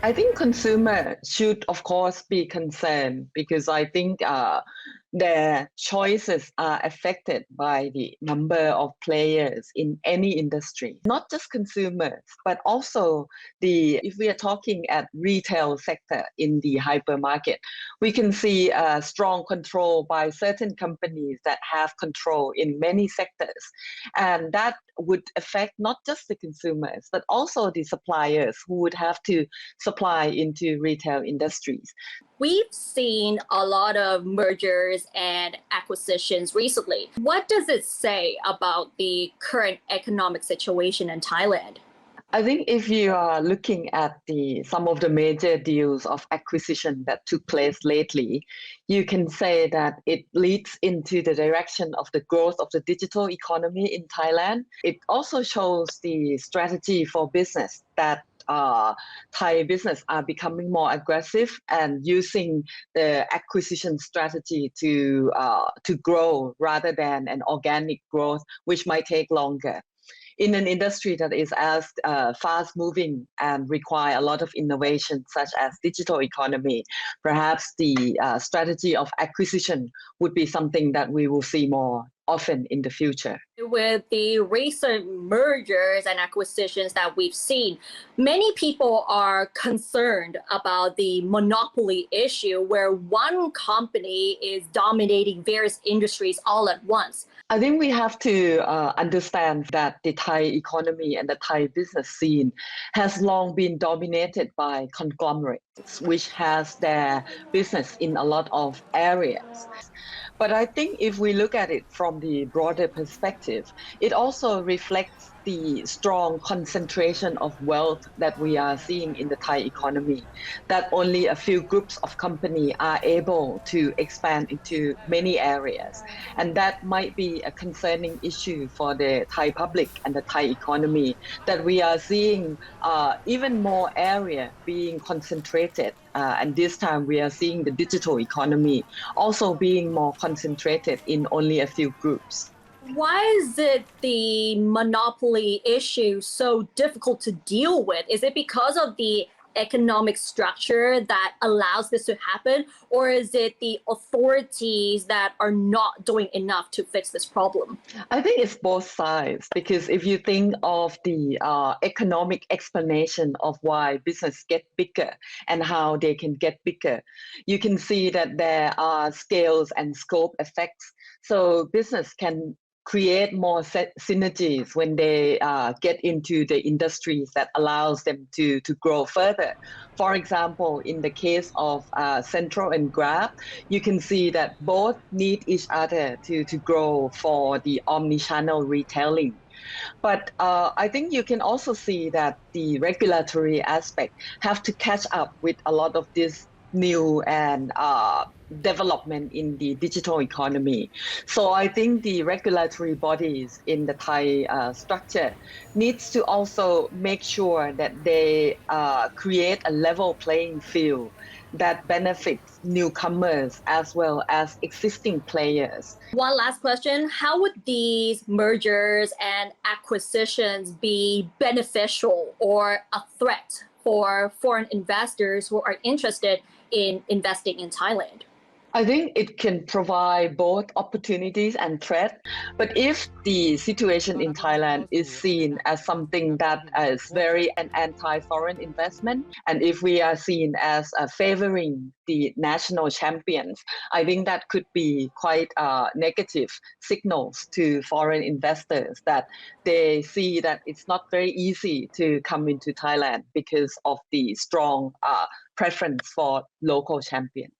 I think consumer should, of course, be concerned because I think their choices are affected by the number of players in any industry, not just consumers, but also if we are talking at retail sector in the hypermarket, we can see strong control by certain companies that have control in many sectors. And that would affect not just the consumers, but also the suppliers who would have to supply into retail industries. We've seen a lot of mergers and acquisitions recently. What does it say about the current economic situation in Thailand? I think if you are looking at some of the major deals of acquisition that took place lately, you can say that it leads into the direction of the growth of the digital economy in Thailand. It also shows the strategy for business that Thai business are becoming more aggressive and using the acquisition strategy to grow rather than an organic growth, which might take longer. In an industry that is as fast moving and require a lot of innovation, such as digital economy, perhaps the strategy of acquisition would be something that we will see more often in the future. With the recent mergers and acquisitions that we've seen, many people are concerned about the monopoly issue where one company is dominating various industries all at once. I think we have to understand that the Thai economy and the Thai business scene has long been dominated by conglomerates, which has their business in a lot of areas. But I think if we look at it from the broader perspective, it also reflects the strong concentration of wealth that we are seeing in the Thai economy, that only a few groups of companies are able to expand into many areas. And that might be a concerning issue for the Thai public and the Thai economy, that we are seeing even more area being concentrated. And this time we are seeing the digital economy also being more concentrated in only a few groups. Why is it the monopoly issue so difficult to deal with? Is it because of the economic structure that allows this to happen, or is it the authorities that are not doing enough to fix this problem? I think it's both sides, because if you think of the economic explanation of why business get bigger and how they can get bigger, you can see that there are scales and scope effects. So business can create more synergies when they get into the industries that allows them to grow further. For example, in the case of Central and Grab, you can see that both need each other to grow for the omni-channel retailing. But I think you can also see that the regulatory aspect have to catch up with a lot of this new and development in the digital economy. So I think the regulatory bodies in the Thai structure needs to also make sure that they create a level playing field that benefits newcomers as well as existing players. One last question. How would these mergers and acquisitions be beneficial or a threat for foreign investors who are interested in investing in Thailand? I think it can provide both opportunities and threat. But if the situation in Thailand is seen as something that is very an anti-foreign investment, and if we are seen as favoring the national champions, I think that could be quite negative signals to foreign investors, that they see that it's not very easy to come into Thailand because of the strong preference for local champions.